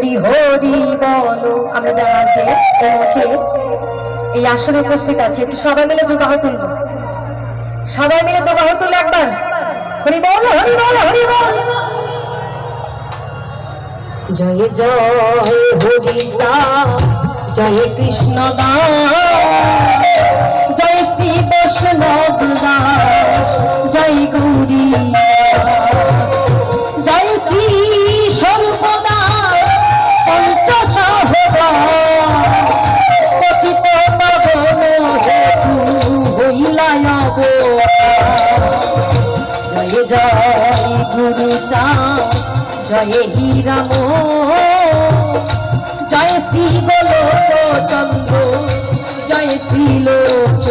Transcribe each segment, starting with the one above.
হরি হরি বলো। আমরা যারা আজকে এই মঞ্চে এই আসনে উপস্থিত আছে, একটু সবাই মিলে দুই বাহু তুলবো। সবাই মিলে দু বাহু তুলে একবার হরি বল হরি বল হরি বল। জয় জয় হরি যা, জয় কৃষ্ণ দাস, জয় শ্রী বৈষ্ণব দাস, জয় গৌরী, জয় শ্রী সর্বদা পঞ্চসহদা, পতিত পাবন হেতু হইলায় জয় জয় গুরু চা, জয় হীরাম, জয় শ্রী গোলক চন্দ্র, জয় শ্রী লোচ,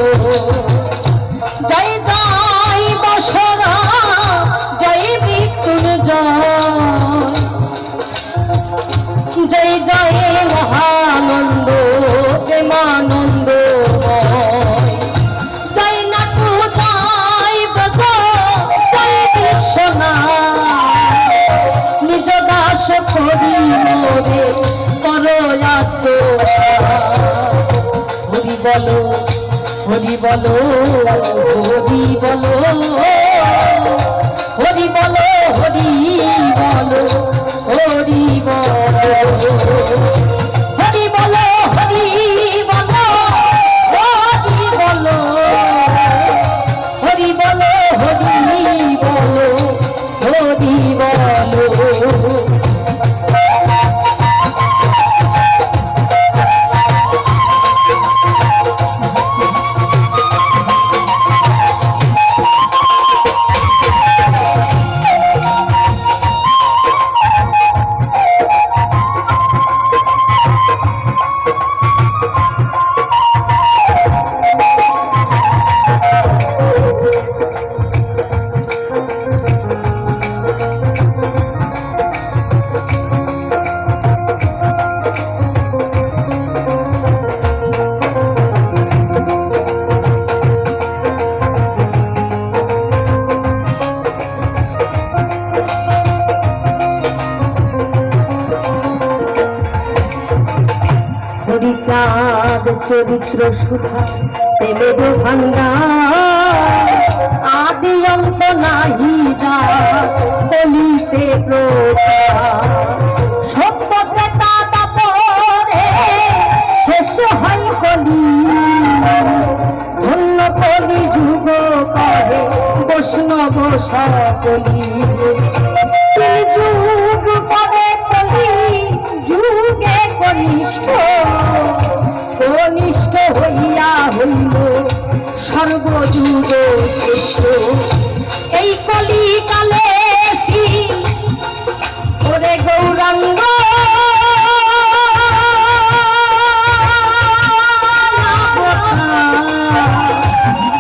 জয় জয় দশরা, জয় মৃত্যুঞ্জয়, জয় জয় মহানন্দ প্রেমানন্দ, জয় নাটু, জয় ব্রজ, জয় বিশ্বনাথ, নিজ দাস করি মোরে করয়াত। হরি বলো হরি বলো হরি বলো, হরি বলো হরি বলো হরি বলো, হরি বলো হরি বলো হরি বলো, হরি বলো হরি বলো হরি বলো। হরিচাঁদ চরিত্র সুধা প্রেমের ভান্ডার, আদি অন্ত নাহি যা বলিতে প্রচার, সত্য ত্রেতা দাপরে শেষ হয় কলি, ধন্য কলি যুগ করে বৈষ্ণব সকলি, তিনি যুগ করে কলি যুগে কনিষ্ঠ, কনিষ্ঠ হইয়া হইল সর্বযুগ শ্রেষ্ঠ। এই কলি কালে শ্রী ওরে গৌরাঙ্গ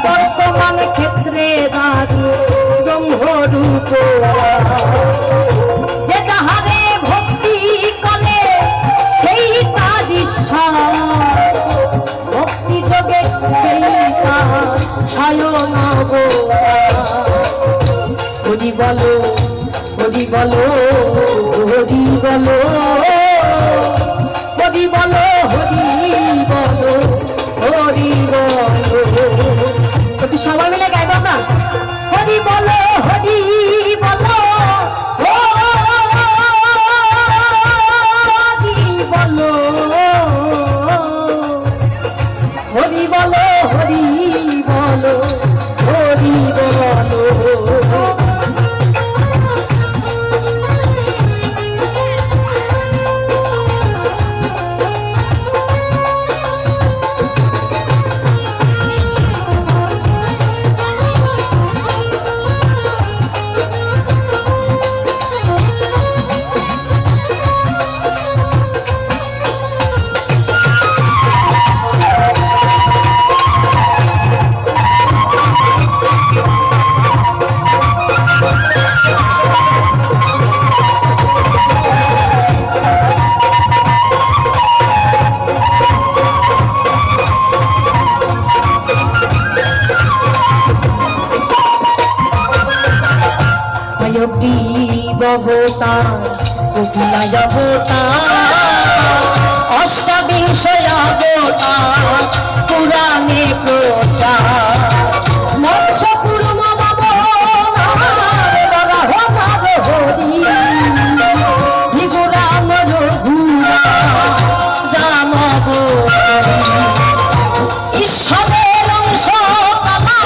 বর্তমান ক্ষেত্রে দারু ব্রহ্মরূপ, যে যাহারে ভক্তি করে সেই তার ঈশ্বর, ভক্তি যোগে সেই তার স্বয়ং অবতার। হরি বলো হরি বলো হরি বলো, হরি বলো হরি বলো হরি বলো। একটু সবাই মিলে গাইব আমরা, হরি বলো হরি বলো হরি বলো, হরি বলো হরি বলো হরি বলো। অবতার, কপিলা অবতার, প্রচার মৎস্য কুর্ম রাম রঘুরা দানব ঈশ্বরের অংশ কালা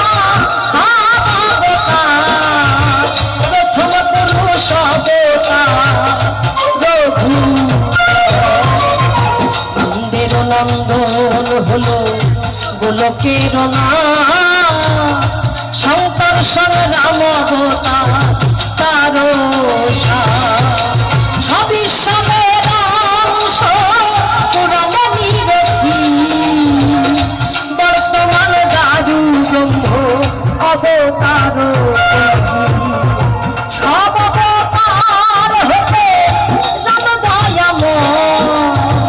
প্রথম পুরুষ রঘু নন্দের নন্দন হলো গোলকের না সংকর্ষণ রাম অবতার তারো সবিশ্বরের অংশ পুরাণ নিরখি বর্তমান দারু ব্রহ্ম অবতার